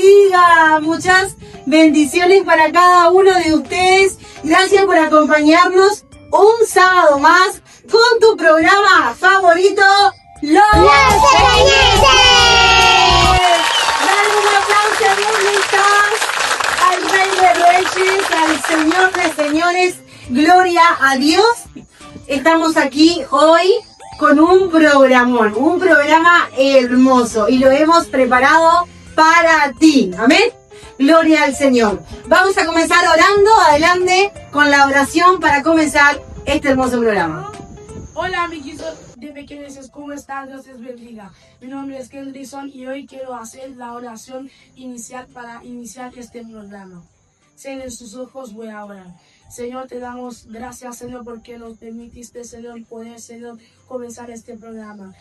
bendiga. Muchas bendiciones para cada uno de ustedes. Gracias por acompañarnos un sábado más con tu programa favorito, Los Pequeñeces. Dale un aplauso bonitas al Rey de Reyes, al Señor de Señores. Gloria a Dios. Estamos aquí hoy con un programa hermoso y lo hemos preparado para ti. Amén. Gloria al Señor. Vamos a comenzar orando. Adelante con la oración para comenzar este hermoso programa. Hola amiguitos de Pequeñeces, ¿cómo están? Dios les bendiga. Mi nombre es Kendrison y hoy quiero hacer la oración inicial para iniciar este programa. Cierren sus ojos, voy a orar. Señor, te damos gracias, Señor, porque nos permitiste, Señor, poder, Señor, comenzar este programa.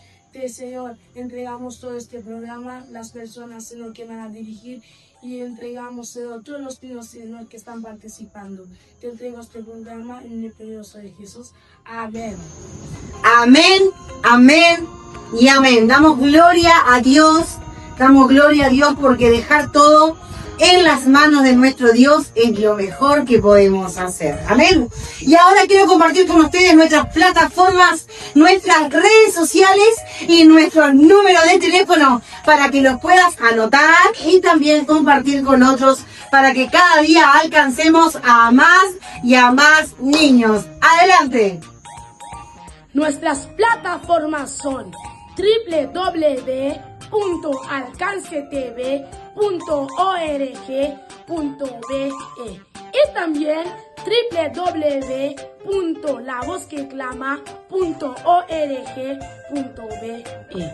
Señor, entregamos todo este programa, las personas, Señor, que van a dirigir, y entregamos, Señor, todos los niños, Señor, que están participando. Te entrego este programa en el poderoso de Jesús. Amén. Amén, amén y amén. Damos gloria a Dios porque dejar todo en las manos de nuestro Dios es lo mejor que podemos hacer. Amén. Y ahora quiero compartir con ustedes nuestras plataformas, nuestras redes sociales y nuestro número de teléfono para que los puedas anotar y también compartir con otros para que cada día alcancemos a más y a más niños. Adelante. Nuestras plataformas son www.alcancetv.org.be y también www.lavozqueclama.org.be.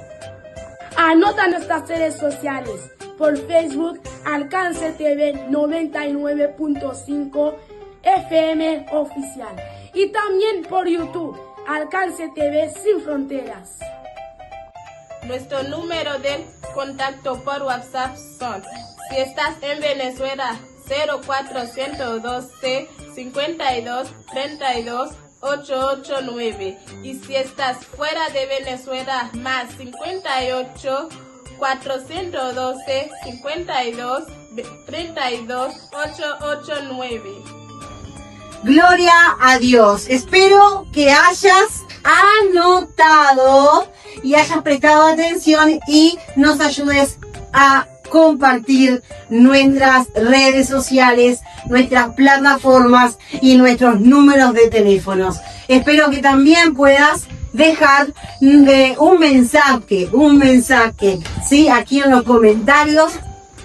Anota nuestras redes sociales por Facebook, Alcance TV 99.5 FM Oficial, y también por YouTube, Alcance TV Sin Fronteras. Nuestro número de contacto por WhatsApp son, si estás en Venezuela, 0412 52 32 889, y si estás fuera de Venezuela, más 58 412 52 32 889. Gloria a Dios. Espero que hayas anotado y hayas prestado atención y nos ayudes a compartir nuestras redes sociales, nuestras plataformas y nuestros números de teléfonos. Espero que también puedas dejar un mensaje, ¿sí? Aquí en los comentarios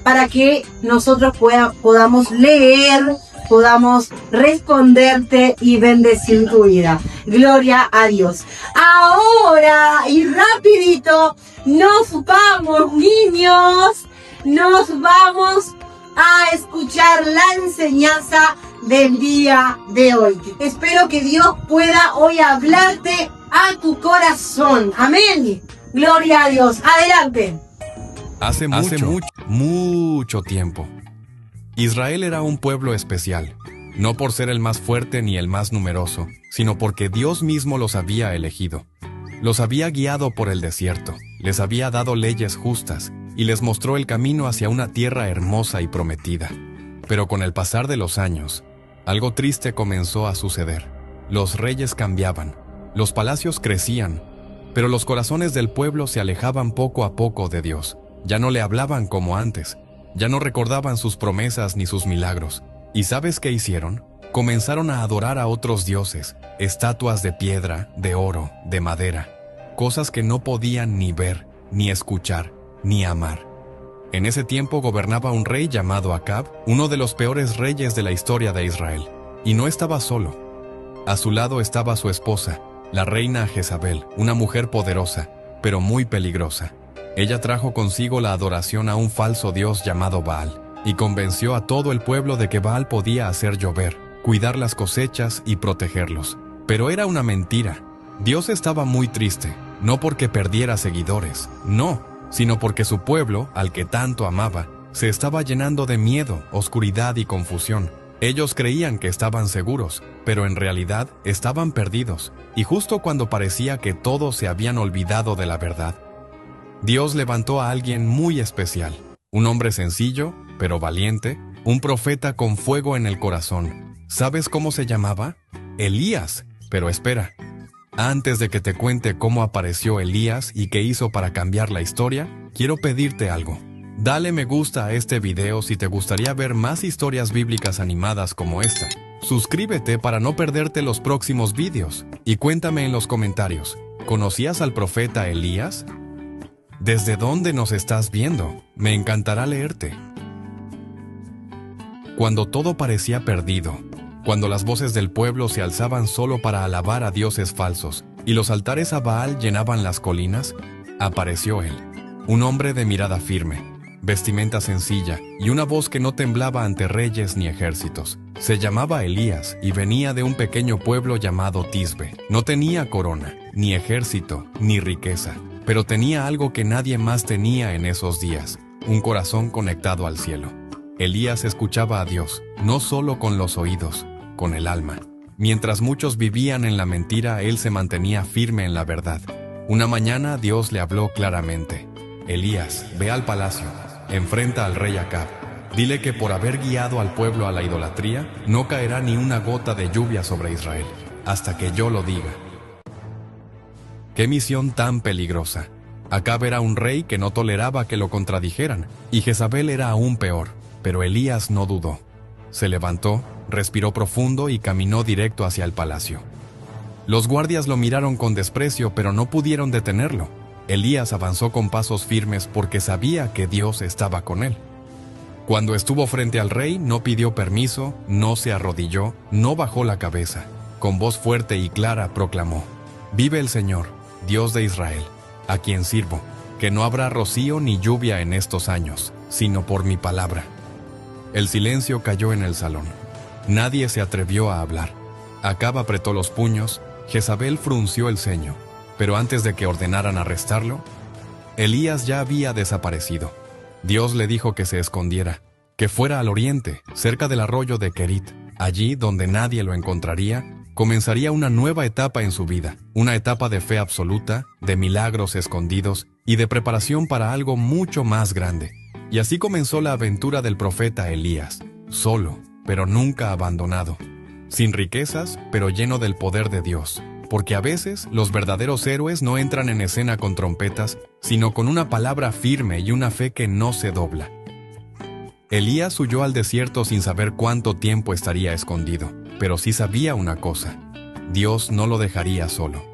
para que nosotros podamos leer, podamos responderte y bendecir tu vida. Gloria a Dios. Ahora y rapidito nos vamos, niños. Nos vamos a escuchar la enseñanza del día de hoy. Espero que Dios pueda hoy hablarte a tu corazón. Amén. Gloria a Dios. Adelante. Hace mucho tiempo, Israel era un pueblo especial, no por ser el más fuerte ni el más numeroso, sino porque Dios mismo los había elegido. Los había guiado por el desierto, les había dado leyes justas y les mostró el camino hacia una tierra hermosa y prometida. Pero con el pasar de los años, algo triste comenzó a suceder. Los reyes cambiaban, los palacios crecían, pero los corazones del pueblo se alejaban poco a poco de Dios. Ya no le hablaban como antes, ya no recordaban sus promesas ni sus milagros. ¿Y sabes qué hicieron? Comenzaron a adorar a otros dioses, estatuas de piedra, de oro, de madera, cosas que no podían ni ver, ni escuchar, ni amar. En ese tiempo gobernaba un rey llamado Acab, uno de los peores reyes de la historia de Israel. Y no estaba solo. A su lado estaba su esposa, la reina Jezabel, una mujer poderosa, pero muy peligrosa. Ella trajo consigo la adoración a un falso dios llamado Baal, y convenció a todo el pueblo de que Baal podía hacer llover, cuidar las cosechas y protegerlos. Pero era una mentira. Dios estaba muy triste, no porque perdiera seguidores, no, sino porque su pueblo, al que tanto amaba, se estaba llenando de miedo, oscuridad y confusión. Ellos creían que estaban seguros, pero en realidad estaban perdidos, y justo cuando parecía que todos se habían olvidado de la verdad, Dios levantó a alguien muy especial, Un hombre sencillo, pero valiente, un profeta con fuego en el corazón. ¿Sabes cómo se llamaba? Elías. Pero espera, antes de que te cuente cómo apareció Elías y qué hizo para cambiar la historia, quiero pedirte algo. Dale me gusta a este video si te gustaría ver más historias bíblicas animadas como esta. Suscríbete para no perderte los próximos vídeos. Y cuéntame en los comentarios, ¿conocías al profeta Elías? ¿Desde dónde nos estás viendo? Me encantará leerte. Cuando todo parecía perdido, cuando las voces del pueblo se alzaban solo para alabar a dioses falsos y los altares a Baal llenaban las colinas, apareció él, un hombre de mirada firme, vestimenta sencilla y una voz que no temblaba ante reyes ni ejércitos. Se llamaba Elías y venía de un pequeño pueblo llamado Tisbe. No tenía corona, ni ejército, ni riqueza, pero tenía algo que nadie más tenía en esos días, un corazón conectado al cielo. Elías escuchaba a Dios, no solo con los oídos, con el alma. Mientras muchos vivían en la mentira, él se mantenía firme en la verdad. Una mañana Dios le habló claramente. Elías, ve al palacio, enfrenta al rey Acab. Dile que por haber guiado al pueblo a la idolatría, no caerá ni una gota de lluvia sobre Israel, hasta que yo lo diga. ¡Qué misión tan peligrosa! Acab era un rey que no toleraba que lo contradijeran, y Jezabel era aún peor, pero Elías no dudó. Se levantó, respiró profundo y caminó directo hacia el palacio. Los guardias lo miraron con desprecio, pero no pudieron detenerlo. Elías avanzó con pasos firmes porque sabía que Dios estaba con él. Cuando estuvo frente al rey, no pidió permiso, no se arrodilló, no bajó la cabeza. Con voz fuerte y clara proclamó: «Vive el Señor, Dios de Israel, a quien sirvo, que no habrá rocío ni lluvia en estos años, sino por mi palabra». El silencio cayó en el salón. Nadie se atrevió a hablar. Acab apretó los puños, Jezabel frunció el ceño, pero antes de que ordenaran arrestarlo, Elías ya había desaparecido. Dios le dijo que se escondiera, que fuera al oriente, cerca del arroyo de Kerit. Allí, donde nadie lo encontraría, comenzaría una nueva etapa en su vida, una etapa de fe absoluta, de milagros escondidos y de preparación para algo mucho más grande. Y así comenzó la aventura del profeta Elías, solo, pero nunca abandonado, sin riquezas, pero lleno del poder de Dios. Porque a veces los verdaderos héroes no entran en escena con trompetas, sino con una palabra firme y una fe que no se dobla. Elías huyó al desierto sin saber cuánto tiempo estaría escondido, pero sí sabía una cosa: Dios no lo dejaría solo.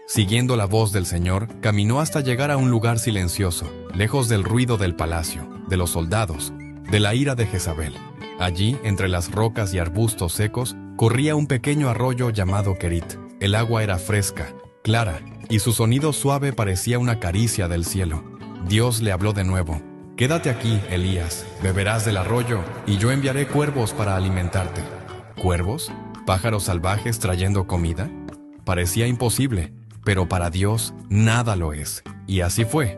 Siguiendo la voz del Señor, caminó hasta llegar a un lugar silencioso, lejos del ruido del palacio, de los soldados, de la ira de Jezabel. Allí, entre las rocas y arbustos secos, corría un pequeño arroyo llamado Kerit. El agua era fresca, clara, y su sonido suave parecía una caricia del cielo. Dios le habló de nuevo: «Quédate aquí, Elías, beberás del arroyo, y yo enviaré cuervos para alimentarte». ¿Cuervos? ¿Pájaros salvajes trayendo comida? Parecía imposible, pero para Dios nada lo es. Y así fue.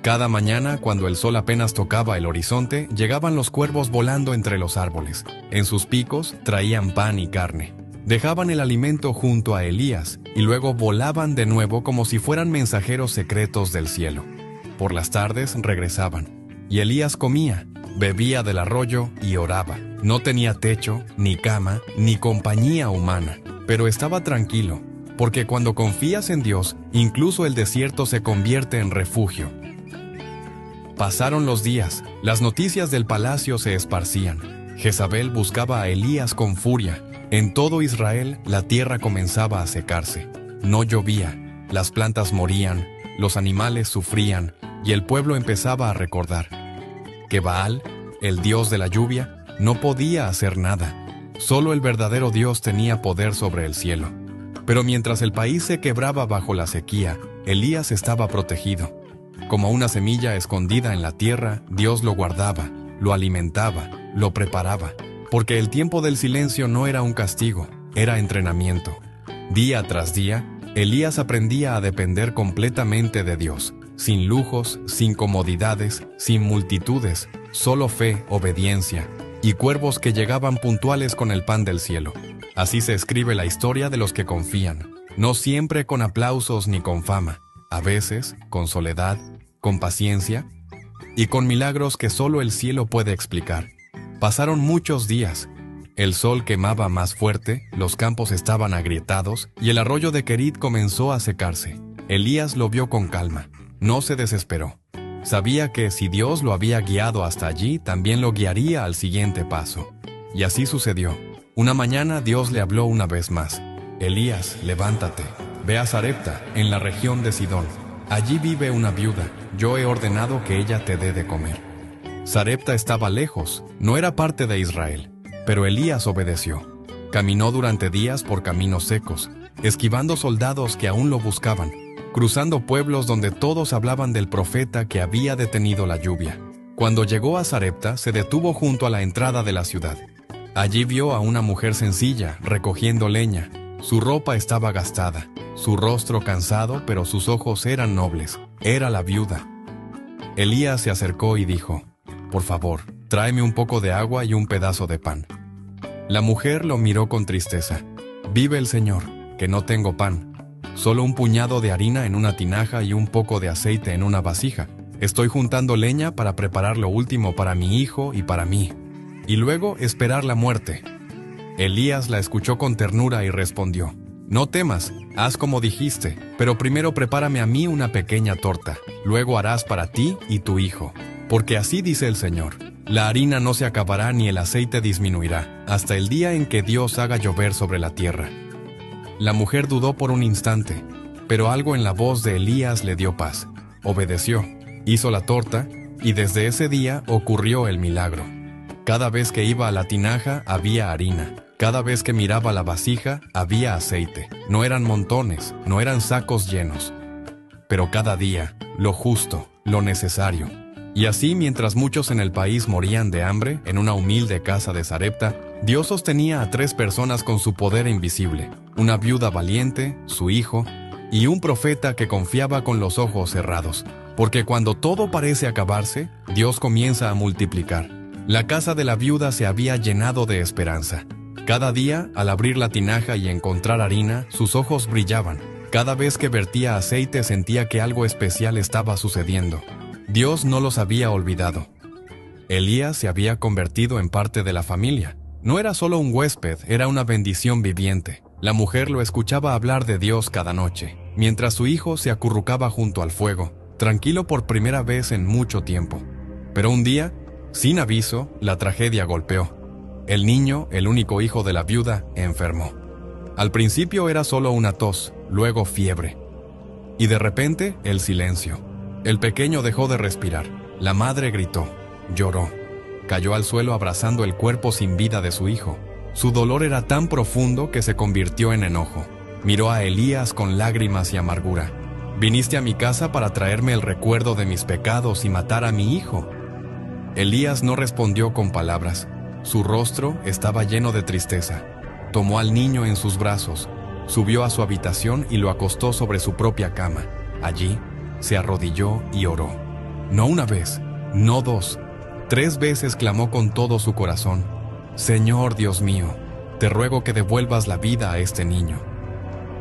Cada mañana, cuando el sol apenas tocaba el horizonte, llegaban los cuervos volando entre los árboles. En sus picos traían pan y carne. Dejaban el alimento junto a Elías y luego volaban de nuevo como si fueran mensajeros secretos del cielo. Por las tardes regresaban, y Elías comía, bebía del arroyo y oraba. No tenía techo, ni cama, ni compañía humana, pero estaba tranquilo, porque cuando confías en Dios, incluso el desierto se convierte en refugio. Pasaron los días, las noticias del palacio se esparcían. Jezabel buscaba a Elías con furia. En todo Israel, la tierra comenzaba a secarse. No llovía, las plantas morían, los animales sufrían, y el pueblo empezaba a recordar que Baal, el dios de la lluvia, no podía hacer nada. Solo el verdadero Dios tenía poder sobre el cielo. Pero mientras el país se quebraba bajo la sequía, Elías estaba protegido. Como una semilla escondida en la tierra, Dios lo guardaba, lo alimentaba, lo preparaba. Porque el tiempo del silencio no era un castigo, era entrenamiento. Día tras día, Elías aprendía a depender completamente de Dios, sin lujos, sin comodidades, sin multitudes, solo fe, obediencia, y cuervos que llegaban puntuales con el pan del cielo. Así se escribe la historia de los que confían, no siempre con aplausos ni con fama, a veces con soledad, con paciencia y con milagros que solo el cielo puede explicar. Pasaron muchos días. El sol quemaba más fuerte, los campos estaban agrietados y el arroyo de Querit comenzó a secarse. Elías lo vio con calma. No se desesperó. Sabía que si Dios lo había guiado hasta allí, también lo guiaría al siguiente paso. Y así sucedió. Una mañana Dios le habló una vez más. Elías, levántate. Ve a Sarepta, en la región de Sidón. Allí vive una viuda. Yo he ordenado que ella te dé de comer. Sarepta estaba lejos, no era parte de Israel. Pero Elías obedeció. Caminó durante días por caminos secos, esquivando soldados que aún lo buscaban, cruzando pueblos donde todos hablaban del profeta que había detenido la lluvia. Cuando llegó a Sarepta, se detuvo junto a la entrada de la ciudad. Allí vio a una mujer sencilla, recogiendo leña. Su ropa estaba gastada, su rostro cansado, pero sus ojos eran nobles. Era la viuda. Elías se acercó y dijo: «Por favor, tráeme un poco de agua y un pedazo de pan». La mujer lo miró con tristeza. «Vive el Señor, que no tengo pan. Solo un puñado de harina en una tinaja y un poco de aceite en una vasija. Estoy juntando leña para preparar lo último para mi hijo y para mí, y luego esperar la muerte». Elías la escuchó con ternura y respondió: «No temas, haz como dijiste, pero primero prepárame a mí una pequeña torta, luego harás para ti y tu hijo. Porque así dice el Señor, la harina no se acabará ni el aceite disminuirá, hasta el día en que Dios haga llover sobre la tierra». La mujer dudó por un instante, pero algo en la voz de Elías le dio paz. Obedeció, hizo la torta, y desde ese día ocurrió el milagro. Cada vez que iba a la tinaja había harina. Cada vez que miraba la vasija, había aceite. No eran montones, no eran sacos llenos. Pero cada día, lo justo, lo necesario. Y así, mientras muchos en el país morían de hambre, en una humilde casa de Sarepta, Dios sostenía a 3 personas con su poder invisible: una viuda valiente, su hijo, y un profeta que confiaba con los ojos cerrados. Porque cuando todo parece acabarse, Dios comienza a multiplicar. La casa de la viuda se había llenado de esperanza. Cada día, al abrir la tinaja y encontrar harina, sus ojos brillaban. Cada vez que vertía aceite sentía que algo especial estaba sucediendo. Dios no los había olvidado. Elías se había convertido en parte de la familia. No era solo un huésped, era una bendición viviente. La mujer lo escuchaba hablar de Dios cada noche, mientras su hijo se acurrucaba junto al fuego, tranquilo por primera vez en mucho tiempo. Pero un día, sin aviso, la tragedia golpeó. El niño, el único hijo de la viuda, enfermó. Al principio era solo una tos, luego fiebre. Y de repente, el silencio. El pequeño dejó de respirar. La madre gritó, lloró. Cayó al suelo abrazando el cuerpo sin vida de su hijo. Su dolor era tan profundo que se convirtió en enojo. Miró a Elías con lágrimas y amargura. «Viniste a mi casa para traerme el recuerdo de mis pecados y matar a mi hijo». Elías no respondió con palabras. Su rostro estaba lleno de tristeza. Tomó al niño en sus brazos, subió a su habitación y lo acostó sobre su propia cama. Allí, se arrodilló y oró. No una vez, no 2, 3 veces clamó con todo su corazón: «Señor Dios mío, te ruego que devuelvas la vida a este niño».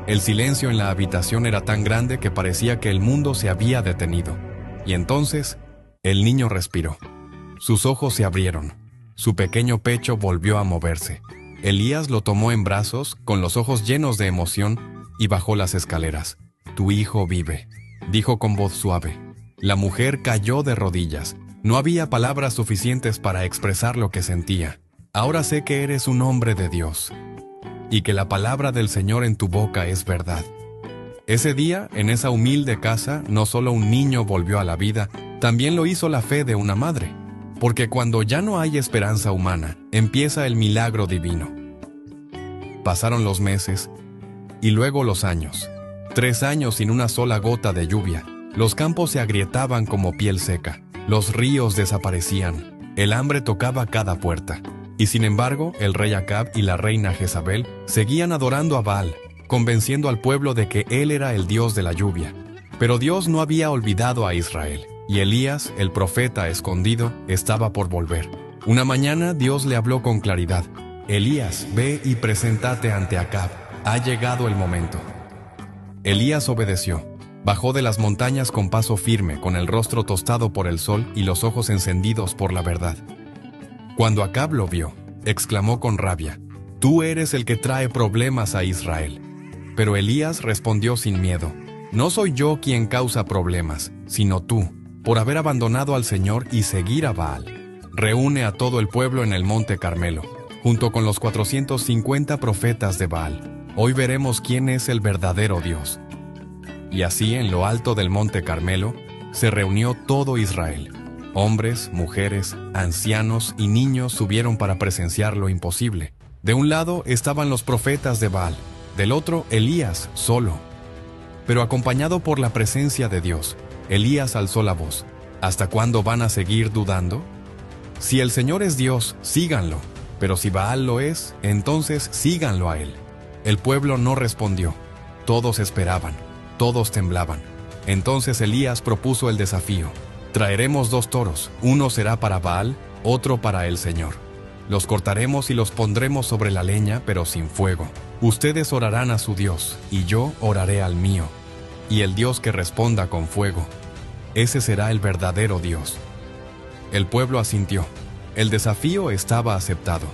El silencio en la habitación era tan grande que parecía que el mundo se había detenido. Y entonces, el niño respiró. Sus ojos se abrieron. Su pequeño pecho volvió a moverse. Elías lo tomó en brazos, con los ojos llenos de emoción, y bajó las escaleras. «Tu hijo vive», dijo con voz suave. La mujer cayó de rodillas. No había palabras suficientes para expresar lo que sentía. «Ahora sé que eres un hombre de Dios, y que la palabra del Señor en tu boca es verdad». Ese día, en esa humilde casa, no solo un niño volvió a la vida, también lo hizo la fe de una madre. Porque cuando ya no hay esperanza humana, empieza el milagro divino. Pasaron los meses, y luego los años. 3 años sin una sola gota de lluvia. Los campos se agrietaban como piel seca. Los ríos desaparecían. El hambre tocaba cada puerta. Y sin embargo, el rey Acab y la reina Jezabel seguían adorando a Baal, convenciendo al pueblo de que él era el Dios de la lluvia. Pero Dios no había olvidado a Israel. Y Elías, el profeta escondido, estaba por volver. Una mañana Dios le habló con claridad: «Elías, ve y preséntate ante Acab. Ha llegado el momento». Elías obedeció. Bajó de las montañas con paso firme, con el rostro tostado por el sol y los ojos encendidos por la verdad. Cuando Acab lo vio, exclamó con rabia: «Tú eres el que trae problemas a Israel». Pero Elías respondió sin miedo: «No soy yo quien causa problemas, sino tú, por haber abandonado al Señor y seguir a Baal. Reúne a todo el pueblo en el monte Carmelo, junto con los 450 profetas de Baal. Hoy veremos quién es el verdadero Dios». Y así, en lo alto del monte Carmelo, se reunió todo Israel. Hombres, mujeres, ancianos y niños subieron para presenciar lo imposible. De un lado estaban los profetas de Baal, del otro Elías solo. Pero acompañado por la presencia de Dios, Elías alzó la voz: «¿Hasta cuándo van a seguir dudando? Si el Señor es Dios, síganlo, pero si Baal lo es, entonces síganlo a él». El pueblo no respondió. Todos esperaban, todos temblaban. Entonces Elías propuso el desafío: «Traeremos 2 toros, uno será para Baal, otro para el Señor. Los cortaremos y los pondremos sobre la leña, pero sin fuego. Ustedes orarán a su Dios, y yo oraré al mío. Y el Dios que responda con fuego, ese será el verdadero Dios». El pueblo asintió. El desafío estaba aceptado.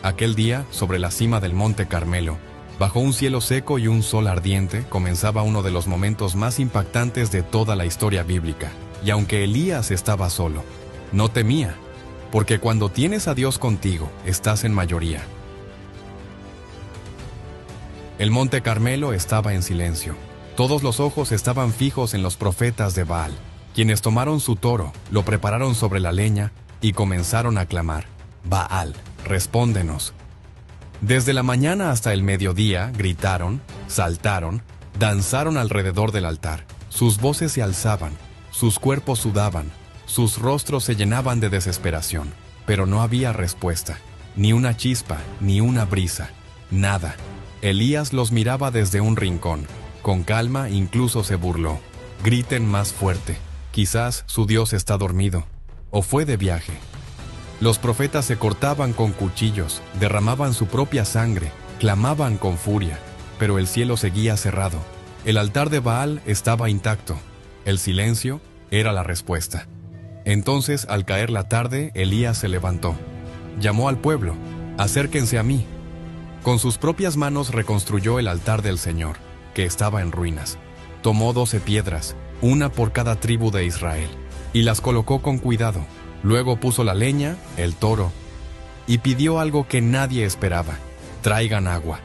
Aquel día, sobre la cima del monte Carmelo, bajo un cielo seco y un sol ardiente, comenzaba uno de los momentos más impactantes de toda la historia bíblica. Y aunque Elías estaba solo, no temía, porque cuando tienes a Dios contigo, estás en mayoría. El monte Carmelo estaba en silencio. Todos los ojos estaban fijos en los profetas de Baal, quienes tomaron su toro, lo prepararon sobre la leña y comenzaron a clamar: «Baal, respóndenos». Desde la mañana hasta el mediodía gritaron, saltaron, danzaron alrededor del altar. Sus voces se alzaban, sus cuerpos sudaban, sus rostros se llenaban de desesperación. Pero no había respuesta, ni una chispa, ni una brisa, nada. Elías los miraba desde un rincón. Con calma incluso se burló: «Griten más fuerte. Quizás su Dios está dormido, o fue de viaje». Los profetas se cortaban con cuchillos, derramaban su propia sangre, clamaban con furia, pero el cielo seguía cerrado. El altar de Baal estaba intacto. El silencio era la respuesta. Entonces, al caer la tarde, Elías se levantó. Llamó al pueblo: «Acérquense a mí». Con sus propias manos reconstruyó el altar del Señor, que estaba en ruinas. Tomó 12 piedras, una por cada tribu de Israel, y las colocó con cuidado. Luego puso la leña, el toro, y pidió algo que nadie esperaba: «Traigan agua».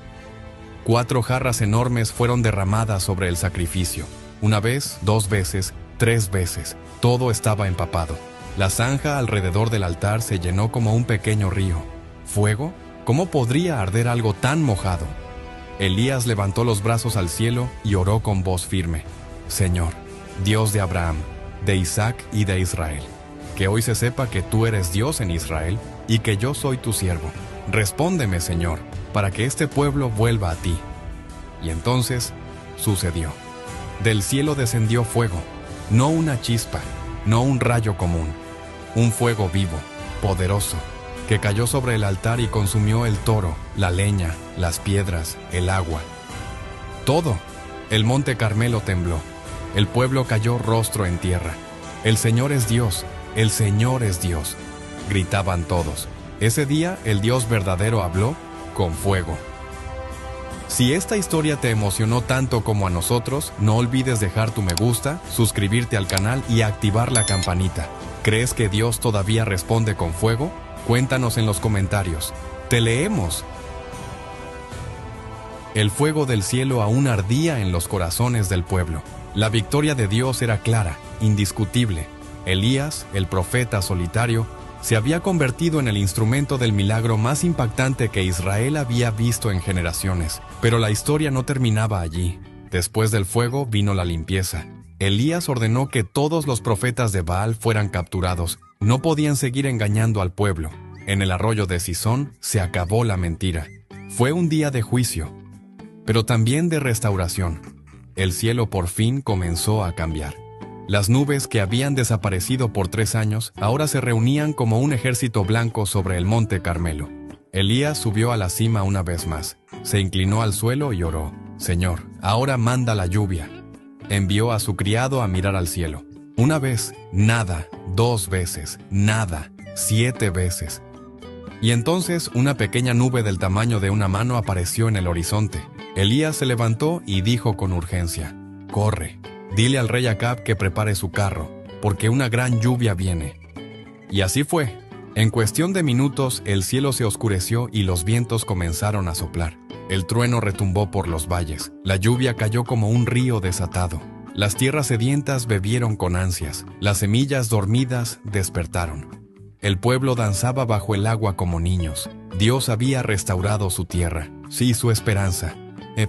4 jarras enormes fueron derramadas sobre el sacrificio. 1 vez, 2 veces, 3 veces. Todo estaba empapado. La zanja alrededor del altar se llenó como un pequeño río. ¿Fuego? ¿Cómo podría arder algo tan mojado? Elías levantó los brazos al cielo y oró con voz firme: «Señor, Dios de Abraham, de Isaac y de Israel, que hoy se sepa que tú eres Dios en Israel y que yo soy tu siervo. Respóndeme, Señor, para que este pueblo vuelva a ti». Y entonces sucedió. Del cielo descendió fuego, no una chispa, no un rayo común, un fuego vivo, poderoso, que cayó sobre el altar y consumió el toro, la leña, las piedras, el agua. Todo. El monte Carmelo tembló. El pueblo cayó rostro en tierra. «El Señor es Dios, el Señor es Dios», gritaban todos. Ese día el Dios verdadero habló con fuego. Si esta historia te emocionó tanto como a nosotros, no olvides dejar tu me gusta, suscribirte al canal y activar la campanita. ¿Crees que Dios todavía responde con fuego? Cuéntanos en los comentarios. ¡Te leemos! El fuego del cielo aún ardía en los corazones del pueblo. La victoria de Dios era clara, indiscutible. Elías, el profeta solitario, se había convertido en el instrumento del milagro más impactante que Israel había visto en generaciones. Pero la historia no terminaba allí. Después del fuego vino la limpieza. Elías ordenó que todos los profetas de Baal fueran capturados. No podían seguir engañando al pueblo. En el arroyo de Sison se acabó la mentira. Fue un día de juicio, pero también de restauración. El cielo por fin comenzó a cambiar. Las nubes que habían desaparecido por 3 años ahora se reunían como un ejército blanco sobre el monte Carmelo. Elías subió a la cima una vez más. Se inclinó al suelo y oró: «Señor, ahora manda la lluvia». envió a su criado a mirar al cielo. Una vez, nada, 2 veces, nada, 7 veces. Y entonces una pequeña nube del tamaño de una mano apareció en el horizonte. Elías se levantó y dijo con urgencia: «Corre, dile al rey Acab que prepare su carro, porque una gran lluvia viene». Y así fue. En cuestión de minutos el cielo se oscureció y los vientos comenzaron a soplar. El trueno retumbó por los valles, la lluvia cayó como un río desatado. Las tierras sedientas bebieron con ansias, las semillas dormidas despertaron. El pueblo danzaba bajo el agua como niños. Dios había restaurado su tierra, sí, su esperanza.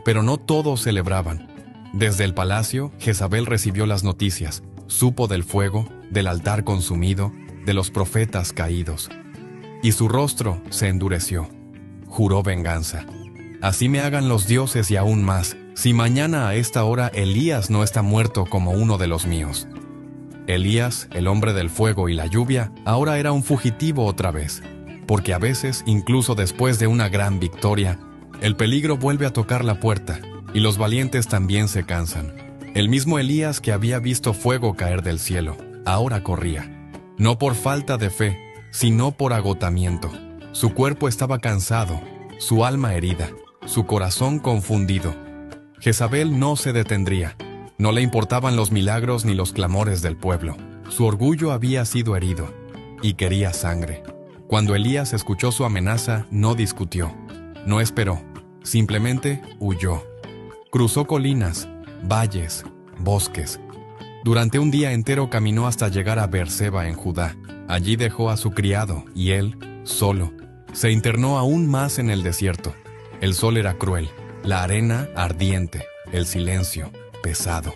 Pero no todos celebraban. Desde el palacio, Jezabel recibió las noticias. Supo del fuego, del altar consumido, de los profetas caídos. Y su rostro se endureció. Juró venganza. «Así me hagan los dioses y aún más, si mañana a esta hora Elías no está muerto como uno de los míos». Elías, el hombre del fuego y la lluvia, ahora era un fugitivo otra vez, porque a veces, incluso después de una gran victoria, el peligro vuelve a tocar la puerta, y los valientes también se cansan. El mismo Elías que había visto fuego caer del cielo, ahora corría, no por falta de fe, sino por agotamiento. Su cuerpo estaba cansado, su alma herida, su corazón confundido. Jezabel no se detendría. No le importaban los milagros ni los clamores del pueblo. Su orgullo había sido herido y quería sangre. Cuando Elías escuchó su amenaza, no discutió, no esperó, simplemente huyó. Cruzó colinas, valles, bosques. Durante un día entero caminó hasta llegar a Beerseba en Judá. Allí dejó a su criado y él, solo, se internó aún más en el desierto. El sol era cruel, la arena ardiente, el silencio pesado.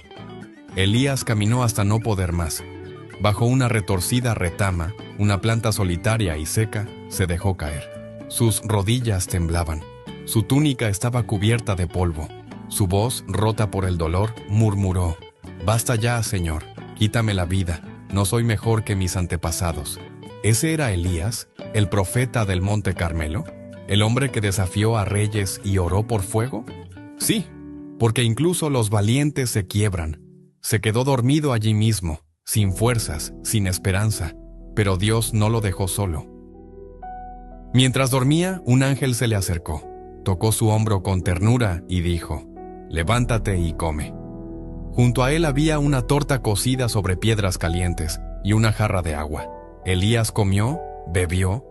Elías caminó hasta no poder más. Bajo una retorcida retama, una planta solitaria y seca, se dejó caer. Sus rodillas temblaban. Su túnica estaba cubierta de polvo. Su voz, rota por el dolor, murmuró: «Basta ya, Señor, quítame la vida, no soy mejor que mis antepasados». ¿Ese era Elías, el profeta del Monte Carmelo? ¿El hombre que desafió a reyes y oró por fuego? Sí, porque incluso los valientes se quiebran. Se quedó dormido allí mismo, sin fuerzas, sin esperanza, pero Dios no lo dejó solo. Mientras dormía, un ángel se le acercó, tocó su hombro con ternura y dijo: «Levántate y come». Junto a él había una torta cocida sobre piedras calientes y una jarra de agua. Elías comió, bebió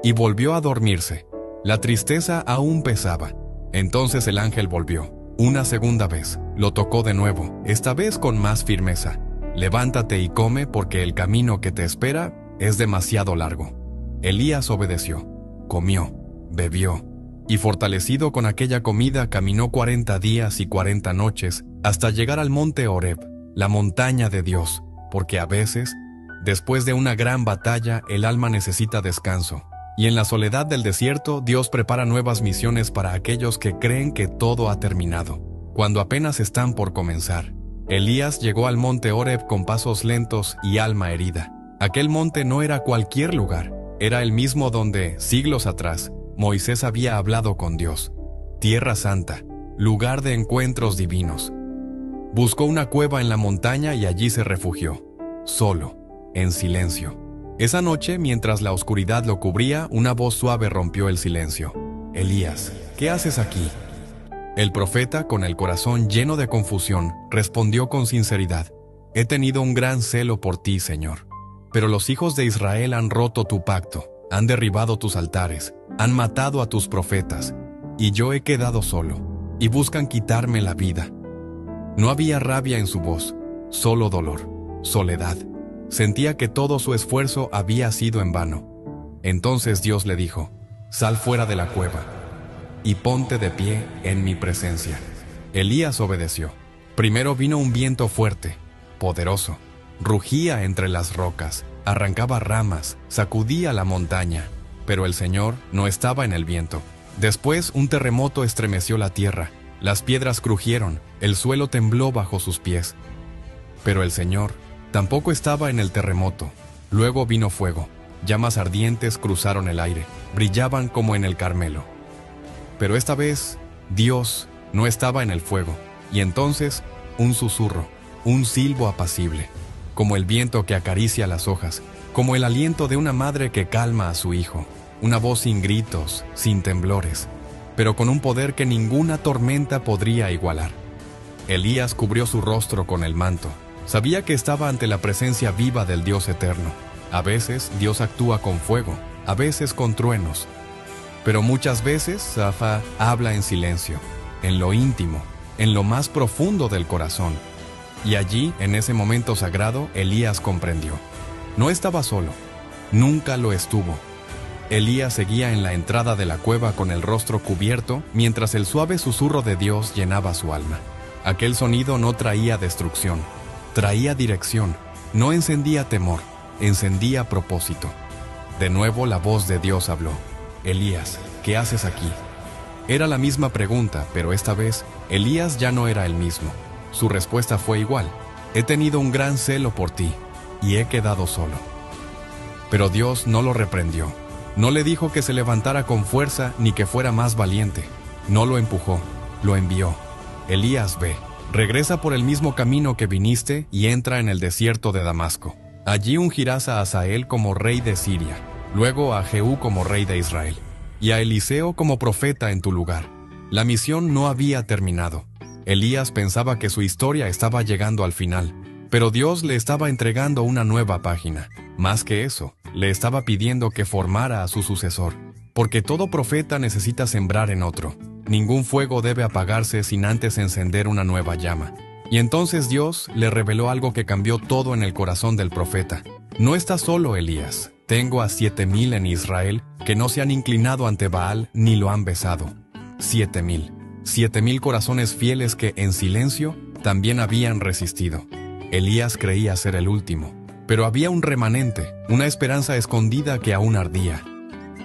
y volvió a dormirse. La tristeza aún pesaba. Entonces el ángel volvió. Una segunda vez, lo tocó de nuevo, esta vez con más firmeza. «Levántate y come porque el camino que te espera es demasiado largo». Elías obedeció, comió, bebió, y fortalecido con aquella comida caminó 40 días y 40 noches hasta llegar al monte Horeb, la montaña de Dios, porque a veces, después de una gran batalla, el alma necesita descanso. Y en la soledad del desierto, Dios prepara nuevas misiones para aquellos que creen que todo ha terminado, cuando apenas están por comenzar. Elías llegó al monte Horeb con pasos lentos y alma herida. Aquel monte no era cualquier lugar, era el mismo donde, siglos atrás, Moisés había hablado con Dios. Tierra Santa, lugar de encuentros divinos. Buscó una cueva en la montaña y allí se refugió, solo, en silencio. Esa noche, mientras la oscuridad lo cubría, una voz suave rompió el silencio. «Elías, ¿qué haces aquí?» El profeta, con el corazón lleno de confusión, respondió con sinceridad: «He tenido un gran celo por ti, Señor. Pero los hijos de Israel han roto tu pacto, han derribado tus altares, han matado a tus profetas, y yo he quedado solo, y buscan quitarme la vida». No había rabia en su voz, solo dolor, soledad. Sentía que todo su esfuerzo había sido en vano. Entonces Dios le dijo: «Sal fuera de la cueva y ponte de pie en mi presencia». Elías obedeció. Primero vino un viento fuerte, poderoso. Rugía entre las rocas, arrancaba ramas, sacudía la montaña. Pero el Señor no estaba en el viento. Después un terremoto estremeció la tierra. Las piedras crujieron, el suelo tembló bajo sus pies. Pero el Señor tampoco estaba en el terremoto. Luego vino fuego. Llamas ardientes cruzaron el aire, brillaban como en el Carmelo. Pero esta vez, Dios no estaba en el fuego. Y entonces, un susurro, un silbo apacible, como el viento que acaricia las hojas, como el aliento de una madre que calma a su hijo, una voz sin gritos, sin temblores, pero con un poder que ninguna tormenta podría igualar. Elías cubrió su rostro con el manto. Sabía que estaba ante la presencia viva del Dios eterno. A veces Dios actúa con fuego, a veces con truenos, pero muchas veces Safa habla en silencio, en lo íntimo, en lo más profundo del corazón. Y allí, en ese momento sagrado, Elías comprendió. No estaba solo, nunca lo estuvo. Elías seguía en la entrada de la cueva con el rostro cubierto, mientras el suave susurro de Dios llenaba su alma. Aquel sonido no traía destrucción, traía dirección, no encendía temor, encendía propósito. De nuevo la voz de Dios habló. Elías, ¿qué haces aquí? Era la misma pregunta, pero esta vez, Elías ya no era el mismo. Su respuesta fue igual. He tenido un gran celo por ti, y he quedado solo. Pero Dios no lo reprendió. No le dijo que se levantara con fuerza ni que fuera más valiente. No lo empujó, lo envió. Elías, ve, regresa por el mismo camino que viniste y entra en el desierto de Damasco. Allí ungirás a Hazael como rey de Siria, luego a Jehú como rey de Israel, y a Eliseo como profeta en tu lugar. La misión no había terminado. Elías pensaba que su historia estaba llegando al final, pero Dios le estaba entregando una nueva página. Más que eso, le estaba pidiendo que formara a su sucesor, porque todo profeta necesita sembrar en otro. Ningún fuego debe apagarse sin antes encender una nueva llama. Y entonces Dios le reveló algo que cambió todo en el corazón del profeta. No estás solo, Elías. Tengo a 7,000 en Israel que no se han inclinado ante Baal ni lo han besado. 7,000. 7,000 corazones fieles que, en silencio, también habían resistido. Elías creía ser el último, pero había un remanente, una esperanza escondida que aún ardía.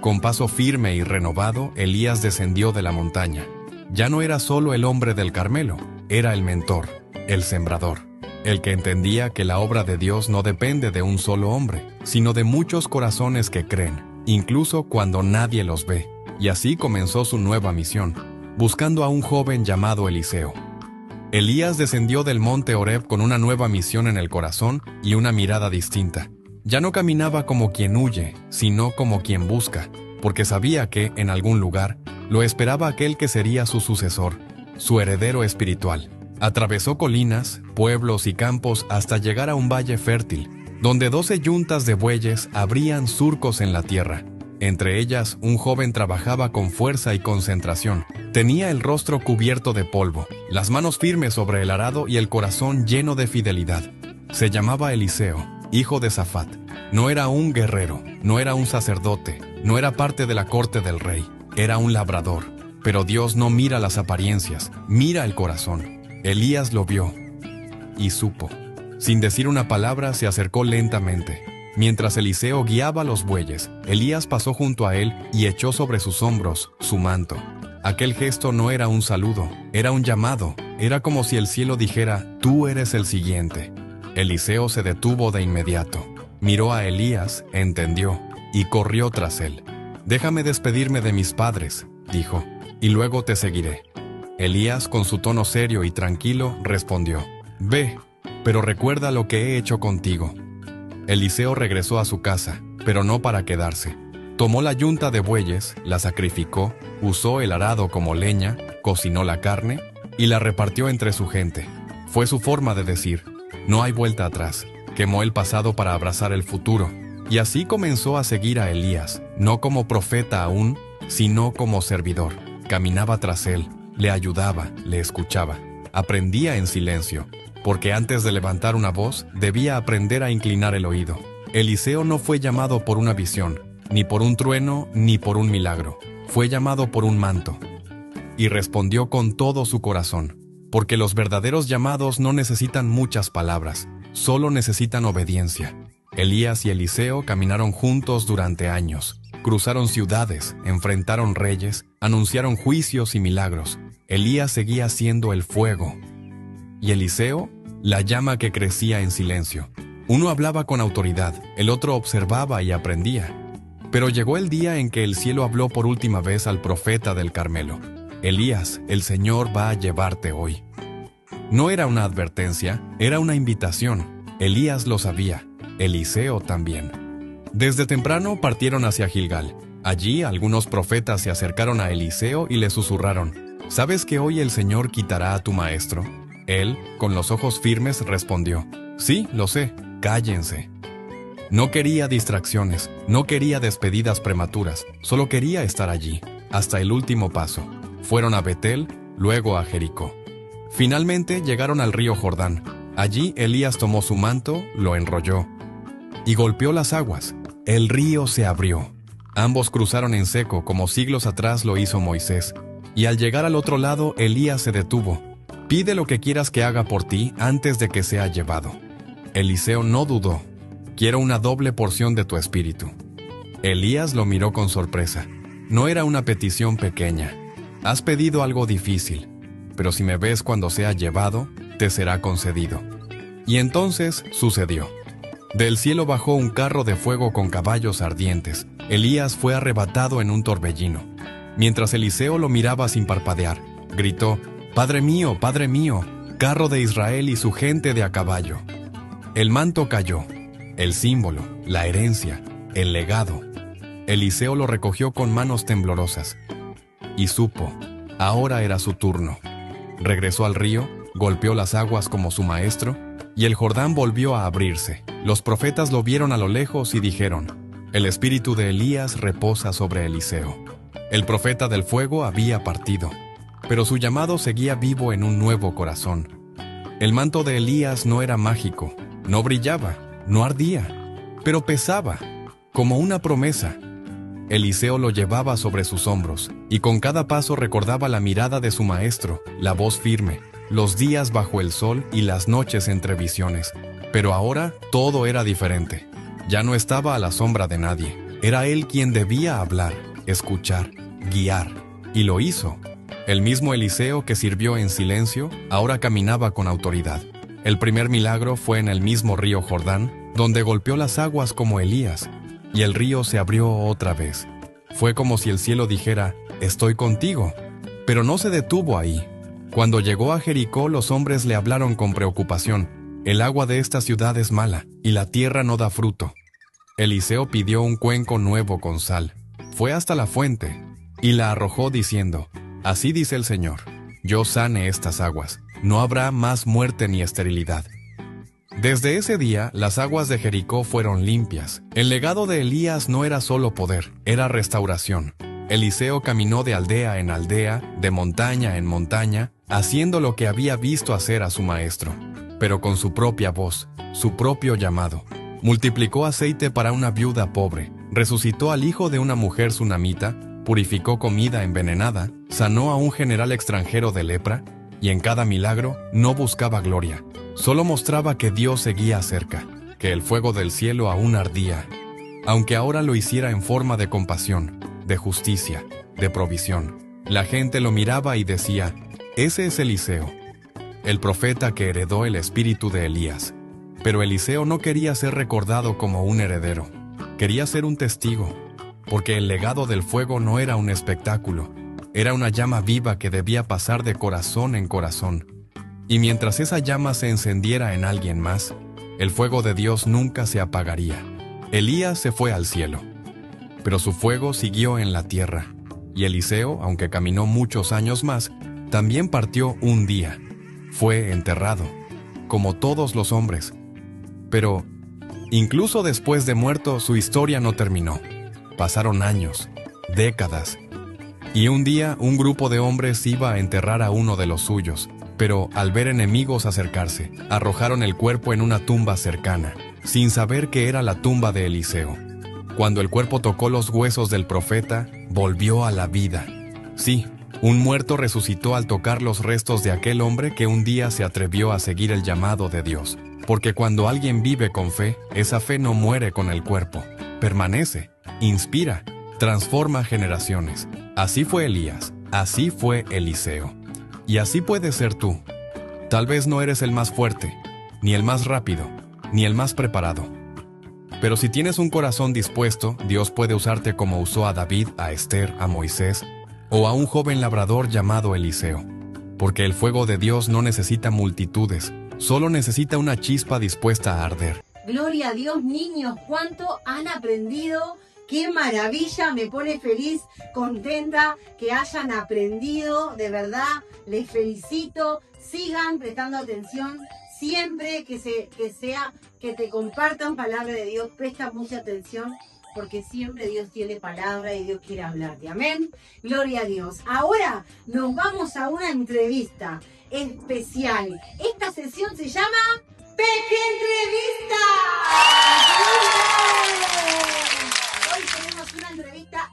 Con paso firme y renovado, Elías descendió de la montaña. Ya no era solo el hombre del Carmelo, era el mentor, el sembrador, el que entendía que la obra de Dios no depende de un solo hombre, sino de muchos corazones que creen, incluso cuando nadie los ve. Y así comenzó su nueva misión, buscando a un joven llamado Eliseo. Elías descendió del monte Horeb con una nueva misión en el corazón y una mirada distinta. Ya no caminaba como quien huye, sino como quien busca, porque sabía que, en algún lugar, lo esperaba aquel que sería su sucesor, su heredero espiritual. Atravesó colinas, pueblos y campos hasta llegar a un valle fértil, donde 12 yuntas de bueyes abrían surcos en la tierra. Entre ellas, un joven trabajaba con fuerza y concentración. Tenía el rostro cubierto de polvo, las manos firmes sobre el arado y el corazón lleno de fidelidad. Se llamaba Eliseo, hijo de Safat. No era un guerrero, no era un sacerdote, no era parte de la corte del rey. Era un labrador. Pero Dios no mira las apariencias, mira el corazón. Elías lo vio y supo. Sin decir una palabra, se acercó lentamente. Mientras Eliseo guiaba los bueyes, Elías pasó junto a él y echó sobre sus hombros su manto. Aquel gesto no era un saludo, era un llamado. Era como si el cielo dijera: tú eres el siguiente. Eliseo se detuvo de inmediato. Miró a Elías, entendió, y corrió tras él. «Déjame despedirme de mis padres», dijo, «y luego te seguiré». Elías, con su tono serio y tranquilo, respondió: «Ve, pero recuerda lo que he hecho contigo». Eliseo regresó a su casa, pero no para quedarse. Tomó la yunta de bueyes, la sacrificó, usó el arado como leña, cocinó la carne y la repartió entre su gente. Fue su forma de decir: no hay vuelta atrás. Quemó el pasado para abrazar el futuro. Y así comenzó a seguir a Elías, no como profeta aún, sino como servidor. Caminaba tras él, le ayudaba, le escuchaba. Aprendía en silencio, porque antes de levantar una voz, debía aprender a inclinar el oído. Eliseo no fue llamado por una visión, ni por un trueno, ni por un milagro. Fue llamado por un manto. Y respondió con todo su corazón, porque los verdaderos llamados no necesitan muchas palabras, solo necesitan obediencia. Elías y Eliseo caminaron juntos durante años. Cruzaron ciudades, enfrentaron reyes, anunciaron juicios y milagros. Elías seguía siendo el fuego, y Eliseo, la llama que crecía en silencio. Uno hablaba con autoridad, el otro observaba y aprendía. Pero llegó el día en que el cielo habló por última vez al profeta del Carmelo: Elías, el Señor va a llevarte hoy. No era una advertencia, era una invitación. Elías lo sabía, Eliseo también. Desde temprano partieron hacia Gilgal. Allí algunos profetas se acercaron a Eliseo y le susurraron: ¿Sabes que hoy el Señor quitará a tu maestro? Él, con los ojos firmes, respondió: Sí, lo sé, cállense. No quería distracciones, no quería despedidas prematuras, solo quería estar allí, hasta el último paso. Fueron a Betel, luego a Jericó. Finalmente llegaron al río Jordán. Allí Elías tomó su manto, lo enrolló y golpeó las aguas. El río se abrió. Ambos cruzaron en seco, como siglos atrás lo hizo Moisés. Y al llegar al otro lado, Elías se detuvo. Pide lo que quieras que haga por ti antes de que sea llevado. Eliseo no dudó. Quiero una doble porción de tu espíritu. Elías lo miró con sorpresa. No era una petición pequeña. Has pedido algo difícil, pero si me ves cuando sea llevado, te será concedido. Y entonces sucedió. Del cielo bajó un carro de fuego con caballos ardientes. Elías fue arrebatado en un torbellino. Mientras Eliseo lo miraba sin parpadear, gritó: Padre mío, carro de Israel y su gente de a caballo. El manto cayó, el símbolo, la herencia, el legado. Eliseo lo recogió con manos temblorosas y supo, ahora era su turno. Regresó al río, golpeó las aguas como su maestro, y el Jordán volvió a abrirse. Los profetas lo vieron a lo lejos y dijeron: El espíritu de Elías reposa sobre Eliseo. El profeta del fuego había partido, pero su llamado seguía vivo en un nuevo corazón. El manto de Elías no era mágico, no brillaba, no ardía, pero pesaba, como una promesa. Eliseo lo llevaba sobre sus hombros, y con cada paso recordaba la mirada de su maestro, la voz firme, los días bajo el sol y las noches entre visiones. Pero ahora todo era diferente. Ya no estaba a la sombra de nadie. Era él quien debía hablar, escuchar, guiar. Y lo hizo. El mismo Eliseo que sirvió en silencio, ahora caminaba con autoridad. El primer milagro fue en el mismo río Jordán, donde golpeó las aguas como Elías, y el río se abrió otra vez. Fue como si el cielo dijera: Estoy contigo. Pero no se detuvo ahí. Cuando llegó a Jericó, los hombres le hablaron con preocupación: El agua de esta ciudad es mala, y la tierra no da fruto. Eliseo pidió un cuenco nuevo con sal. Fue hasta la fuente, y la arrojó diciendo: Así dice el Señor, yo sane estas aguas, no habrá más muerte ni esterilidad. Desde ese día, las aguas de Jericó fueron limpias. El legado de Elías no era solo poder, era restauración. Eliseo caminó de aldea en aldea, de montaña en montaña, haciendo lo que había visto hacer a su maestro, pero con su propia voz, su propio llamado. Multiplicó aceite para una viuda pobre, resucitó al hijo de una mujer sunamita, purificó comida envenenada, sanó a un general extranjero de lepra, y en cada milagro no buscaba gloria, solo mostraba que Dios seguía cerca, que el fuego del cielo aún ardía, aunque ahora lo hiciera en forma de compasión, de justicia, de provisión. La gente lo miraba y decía: Ese es Eliseo, el profeta que heredó el espíritu de Elías. Pero Eliseo no quería ser recordado como un heredero, quería ser un testigo, porque el legado del fuego no era un espectáculo, era una llama viva que debía pasar de corazón en corazón. Y mientras esa llama se encendiera en alguien más, el fuego de Dios nunca se apagaría. Elías se fue al cielo, pero su fuego siguió en la tierra, y Eliseo, aunque caminó muchos años más, también partió un día. Fue enterrado, como todos los hombres. Pero, incluso después de muerto, su historia no terminó. Pasaron años, décadas, y un día un grupo de hombres iba a enterrar a uno de los suyos, pero al ver enemigos acercarse, arrojaron el cuerpo en una tumba cercana, sin saber que era la tumba de Eliseo. Cuando el cuerpo tocó los huesos del profeta, volvió a la vida. Sí, un muerto resucitó al tocar los restos de aquel hombre que un día se atrevió a seguir el llamado de Dios. Porque cuando alguien vive con fe, esa fe no muere con el cuerpo, permanece, inspira, transforma generaciones. Así fue Elías, así fue Eliseo. Y así puedes ser tú. Tal vez no eres el más fuerte, ni el más rápido, ni el más preparado. Pero si tienes un corazón dispuesto, Dios puede usarte como usó a David, a Esther, a Moisés, o a un joven labrador llamado Eliseo. porque el fuego de Dios no necesita multitudes, solo necesita una chispa dispuesta a arder. Gloria a Dios, niños, cuánto han aprendido. Qué maravilla, me pone feliz, contenta que hayan aprendido, de verdad, les felicito. Sigan prestando atención, siempre que te compartan palabra de Dios, presta mucha atención, porque siempre Dios tiene palabra y Dios quiere hablarte. Amén. Gloria a Dios. Ahora nos vamos a una entrevista especial. Esta sesión se llama Peque Entrevista. Hoy tenemos una entrevista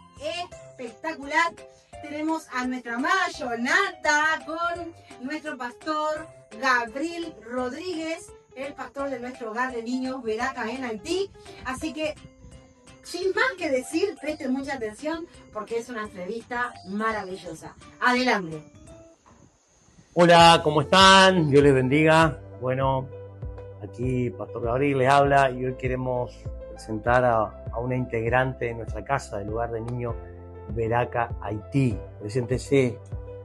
espectacular. Tenemos a nuestra amada Jonata con nuestro pastor Gabriel Rodríguez, el pastor de nuestro hogar de niños Beraka en Haití. Así que, sin más que decir, presten mucha atención porque es una entrevista maravillosa. Adelante. Hola, ¿cómo están? Dios les bendiga. Bueno, aquí Pastor Gabriel les habla y hoy queremos presentar a una integrante de nuestra casa del hogar de niños Beraka, Haití. Preséntese.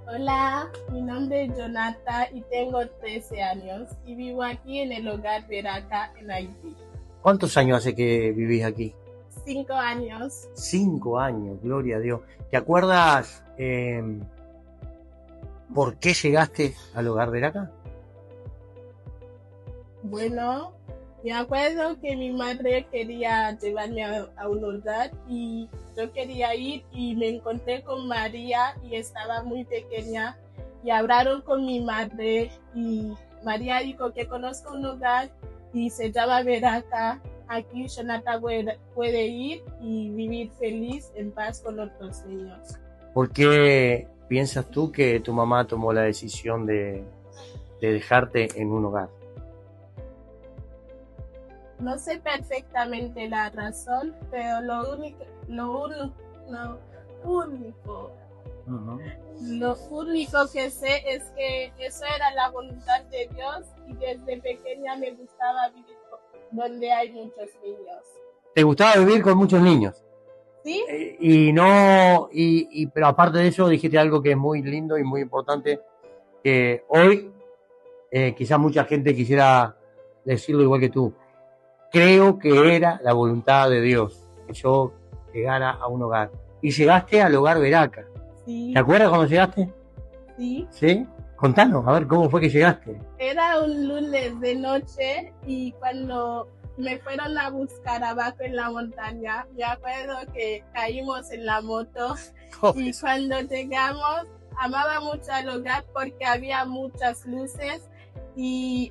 Hola, mi nombre es Jonata y tengo 13 años y vivo aquí en el hogar Beraka en Haití. ¿Cuántos años hace que vivís aquí? 5 años. 5 años, gloria a Dios. ¿Te acuerdas por qué llegaste al hogar Beraka? Bueno, me acuerdo que mi madre quería llevarme a un hogar y yo quería ir y me encontré con María y estaba muy pequeña y hablaron con mi madre y María dijo que conozco un hogar y se llama Beraka. Aquí Jonata puede ir y vivir feliz, en paz con otros niños. ¿Por qué piensas tú que tu mamá tomó la decisión de dejarte en un hogar? No sé perfectamente la razón, pero lo único que sé es que eso era la voluntad de Dios y desde pequeña me gustaba vivir donde hay muchos niños. ¿Te gustaba vivir con muchos niños? ¿Sí? Pero aparte de eso dijiste algo que es muy lindo y muy importante, que hoy quizás mucha gente quisiera decirlo igual que tú. Creo que era la voluntad de Dios que yo llegara a un hogar. Y llegaste al hogar Beraka. Sí. ¿Te acuerdas cuando llegaste? Sí. ¿Sí? Contanos, a ver, ¿cómo fue que llegaste? Era un lunes de noche y cuando me fueron a buscar abajo en la montaña, me acuerdo que caímos en la moto y cuando llegamos amaba mucho al hogar porque había muchas luces y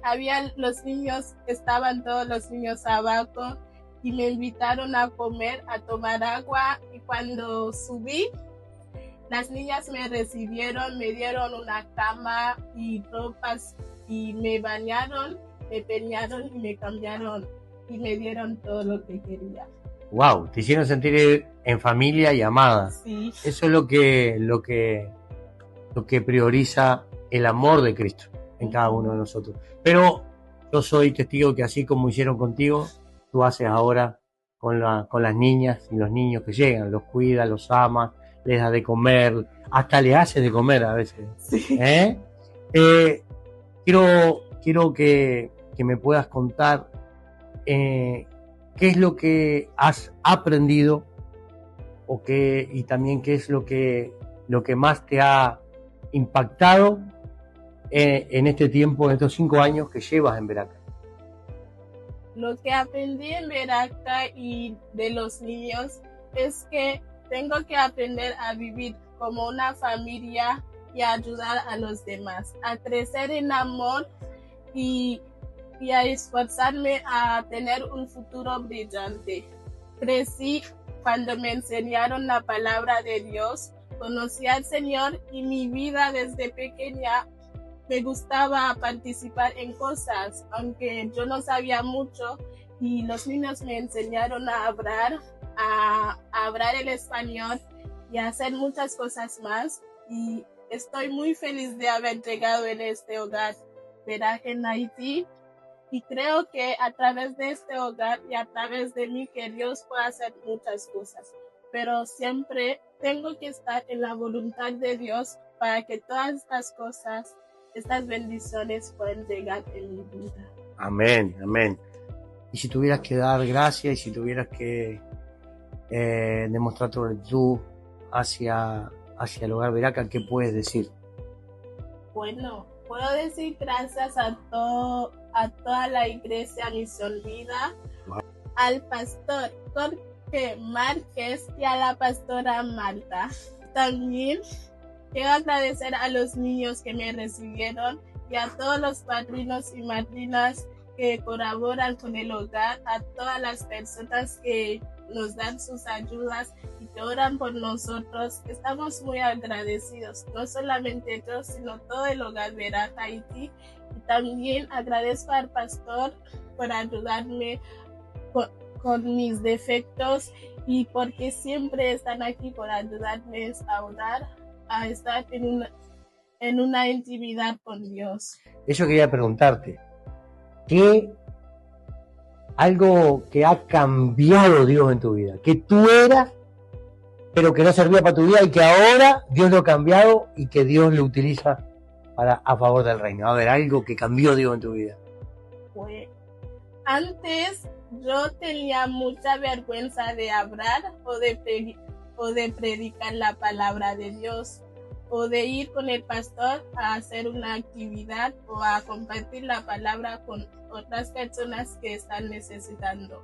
los niños, estaban todos los niños abajo y me invitaron a comer, a tomar agua y cuando subí, las niñas me recibieron, me dieron una cama y ropas y me bañaron, me peinaron y me cambiaron y me dieron todo lo que quería. Wow, te hicieron sentir en familia y amada. Sí. Eso es lo que prioriza el amor de Cristo en cada uno de nosotros. Pero yo soy testigo que así como hicieron contigo, tú haces ahora con las niñas y los niños que llegan, los cuidas, los amas, les das de comer, hasta le haces de comer a veces. Sí. Quiero que me puedas contar qué es lo que has aprendido y también qué es lo que más te ha impactado en este tiempo, en estos 5 años que llevas en Beraka. Lo que aprendí en Beraka y de los niños es que tengo que aprender a vivir como una familia y a ayudar a los demás, a crecer en amor y a esforzarme a tener un futuro brillante. Crecí cuando me enseñaron la palabra de Dios, conocí al Señor y mi vida desde pequeña me gustaba participar en cosas, aunque yo no sabía mucho y los niños me enseñaron a hablar el español y a hacer muchas cosas más y estoy muy feliz de haber llegado en este hogar Beraka en Haití y creo que a través de este hogar y a través de mí que Dios puede hacer muchas cosas, pero siempre tengo que estar en la voluntad de Dios para que todas estas cosas estas bendiciones pueden llegar en mi vida. Amén, amén. Y si tuvieras que dar gracias y si tuvieras que demostrar tu gratitud hacia el Hogar Veraca, ¿qué puedes decir? Bueno, puedo decir gracias a toda la iglesia Misión Vida, al pastor Jorge Márquez y a la pastora Marta. También quiero agradecer a los niños que me recibieron y a todos los padrinos y madrinas que colaboran con el hogar, a todas las personas que nos dan sus ayudas y que oran por nosotros. Estamos muy agradecidos, no solamente yo, sino todo el Hogar Veraca Haití. Y también agradezco al pastor por ayudarme con mis defectos y porque siempre están aquí por ayudarme a orar, a estar en una intimidad con Dios. Eso quería preguntarte. ¿Qué algo que ha cambiado Dios en tu vida? Que tú eras, pero que no servía para tu vida y que ahora Dios lo ha cambiado y que Dios lo utiliza a favor del reino. A ver, algo que cambió Dios en tu vida. Pues, antes yo tenía mucha vergüenza de hablar o de predicar la palabra de Dios, o de ir con el pastor a hacer una actividad o a compartir la palabra con otras personas que están necesitando.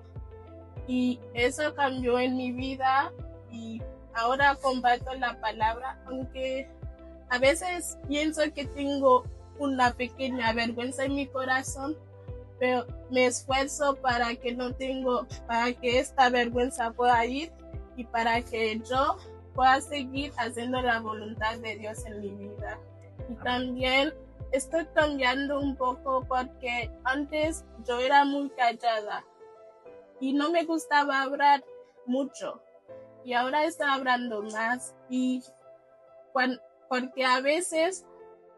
Y eso cambió en mi vida y ahora comparto la palabra, aunque a veces pienso que tengo una pequeña vergüenza en mi corazón, pero me esfuerzo para que esta vergüenza pueda ir y para que yo pueda seguir haciendo la voluntad de Dios en mi vida. Y también estoy cambiando un poco porque antes yo era muy callada y no me gustaba hablar mucho. Y ahora estoy hablando más porque a veces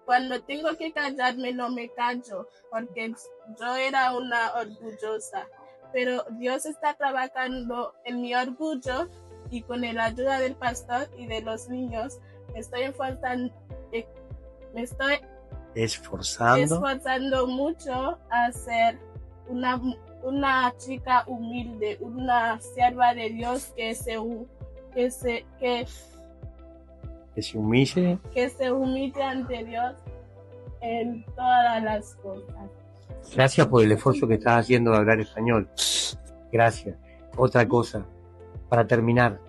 cuando tengo que callarme no me callo porque yo era una orgullosa. Pero Dios está trabajando en mi orgullo y con la ayuda del pastor y de los niños me estoy esforzando mucho a ser una chica humilde, una sierva de Dios que se humille ante Dios en todas las cosas. Gracias por el esfuerzo que estás haciendo de hablar español. Gracias. Otra cosa, para terminar,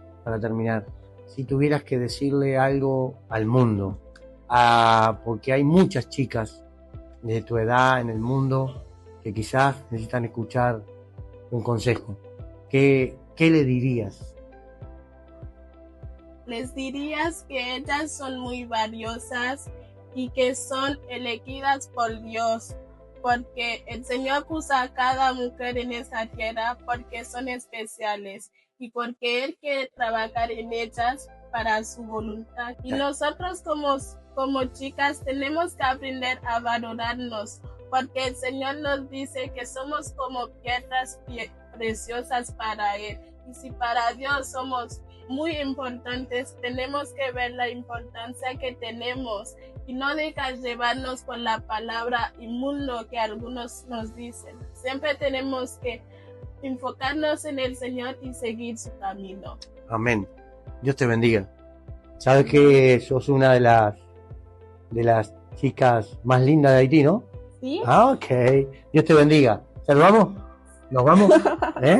si tuvieras que decirle algo al mundo, porque hay muchas chicas de tu edad en el mundo que quizás necesitan escuchar un consejo, ¿qué le dirías? Les dirías que ellas son muy valiosas y que son elegidas por Dios, porque el Señor puso a cada mujer en esa tierra porque son especiales y porque Él quiere trabajar en ellas para su voluntad. Y nosotros como chicas tenemos que aprender a valorarnos, porque el Señor nos dice que somos como piedras preciosas para Él. Y si para Dios somos muy importantes, tenemos que ver la importancia que tenemos y no dejar llevarnos por la palabra inmundo que algunos nos dicen. Siempre tenemos que enfocarnos en el Señor y seguir su camino. Amén. Dios te bendiga. Sabes que sos una de las chicas más lindas de Haití, ¿no? Sí. Ok. Dios te bendiga. ¿Saludamos? ¿Nos vamos?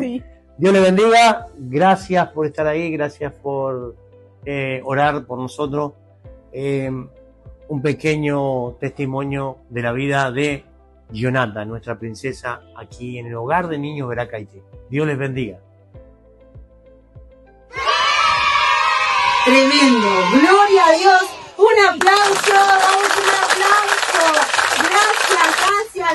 Sí. Dios le bendiga. Gracias por estar ahí. Gracias por orar por nosotros. Un pequeño testimonio de la vida de Jonathan, nuestra princesa, aquí en el Hogar de Niños Veraca Haití. Dios les bendiga. Tremendo. Gloria a Dios. Un aplauso. Damos un aplauso.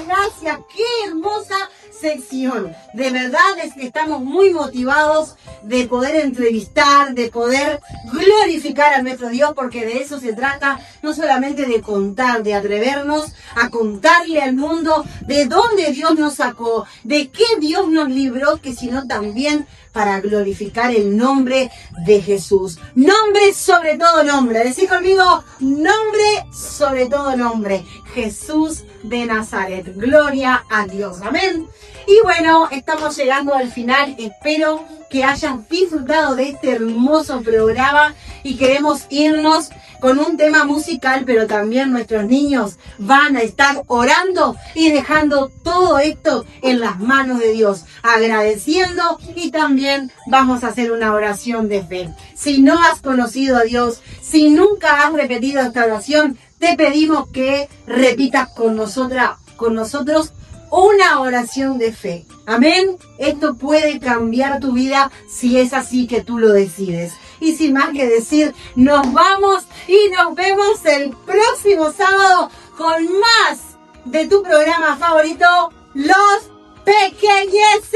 Gracias. Qué hermosa sección. De verdad es que estamos muy motivados de poder entrevistar, de poder glorificar a nuestro Dios, porque de eso se trata, no solamente de contar, de atrevernos a contarle al mundo de dónde Dios nos sacó, de qué Dios nos libró, sino también para glorificar el nombre de Jesús. Nombre sobre todo nombre. Decí conmigo, nombre sobre todo nombre. Jesús de Nazaret. Gloria a Dios. Amén. Y bueno, estamos llegando al final. Espero que hayan disfrutado de este hermoso programa y queremos irnos con un tema musical, pero también nuestros niños van a estar orando y dejando todo esto en las manos de Dios, agradeciendo, y también vamos a hacer una oración de fe. Si no has conocido a Dios, si nunca has repetido esta oración, te pedimos que repitas con nosotros una oración de fe. Amén. Esto puede cambiar tu vida si es así que tú lo decides. Y sin más que decir, nos vamos y nos vemos el próximo sábado con más de tu programa favorito, Los Pequeñeces.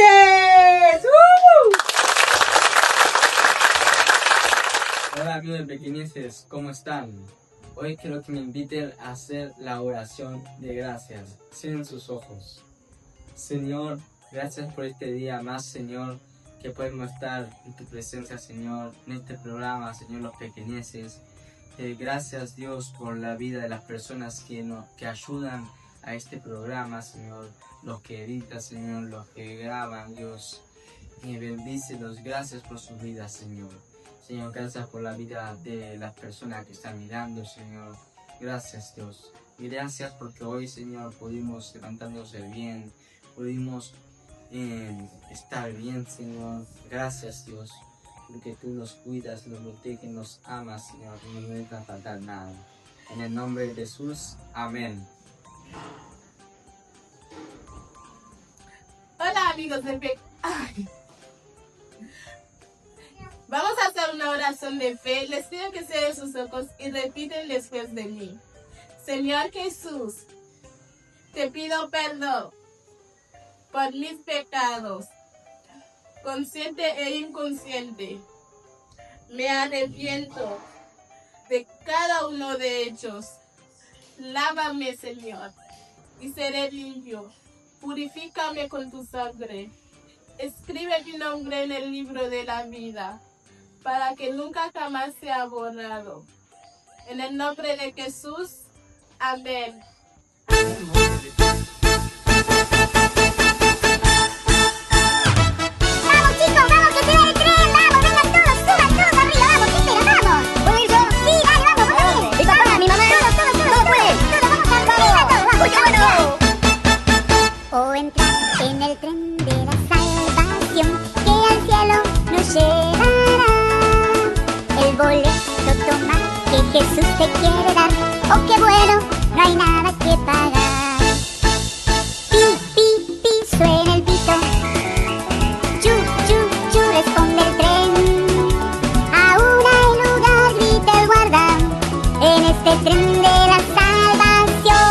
Hola amigos de Pequeñeces, ¿cómo están? Hoy quiero que me inviten a hacer la oración de gracias. Cierren sus ojos. Señor, gracias por este día más, Señor, que podemos estar en tu presencia, Señor, en este programa, Señor, Los Pequeñeces. Gracias, Dios, por la vida de las personas que ayudan a este programa, Señor, los que editan, Señor, los que graban, Dios. Bendícelos, gracias por sus vidas, Señor. Señor, gracias por la vida de las personas que están mirando, Señor. Gracias, Dios. Y gracias porque hoy, Señor, pudimos levantarnos bien, pudimos estar bien, Señor. Gracias, Dios, porque tú nos cuidas, nos proteges, nos amas, Señor. No nos dejas faltar nada. En el nombre de Jesús, amén. Hola amigos de Vamos a hacer una oración de fe. Les pido que cierren sus ojos y repiten después de mí. Señor Jesús, te pido perdón por mis pecados, consciente e inconsciente. Me arrepiento de cada uno de ellos. Lávame, Señor, y seré limpio. Purifícame con tu sangre. Escribe mi nombre en el libro de la vida, para que nunca jamás sea borrado. En el nombre de Jesús, amén. O entrar en el tren de la salvación que al cielo nos llevará. El boleto toma que Jesús te quiere dar. Oh, qué bueno, no hay nada que pagar. Pi, pi, pi, suena el pito. Chu, chu, chu, responde el tren. Aún hay lugar, grita el guarda, en este tren de la salvación.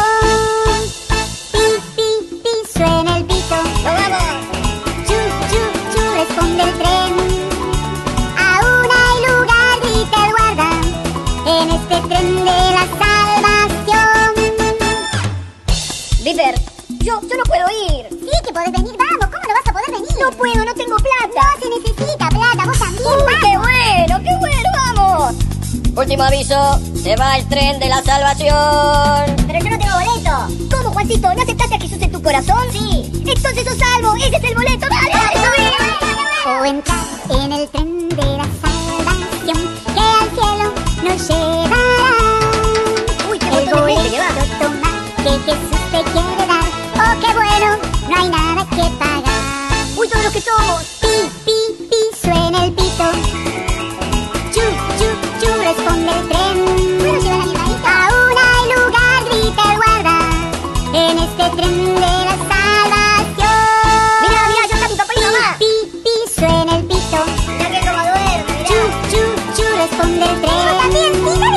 Suena el pito. Chu, chu, chu, responde el tren. Aún hay lugar, grita el guarda, en este tren de la salvación. Dipper, yo no puedo ir. Sí que podés venir, vamos, ¿cómo no vas a poder venir? No puedo, no tengo plata. No se necesita plata, vos también, Uy, vamos. qué bueno, vamos. Último aviso, se va el tren de la salvación. Pero yo no tengo boleto. ¿Cómo, Juancito? ¿No aceptaste a Jesús en tu corazón? Sí. Entonces sos salvo, ese es el boleto. ¡Dale, subí! O entrar en el tren de la salvación que al cielo nos llevará. Uy, qué El montón de gente que boleto va. toma que Jesús te quiere dar. Oh, qué bueno, no hay nada que pagar. Uy, todos los que somos. Pi, pi, pi, suena el pito. Chu, chu, chu, responde el tren. ¿Puedo llevar a mi marido? Aún hay lugar, grita el guarda, en este tren de la salvación. Mira, yo está mi papá y mamá. Pi, pi, suena el pito. Mira que el robador. Chu, chu, chu, responde el tren. Yo también, mira.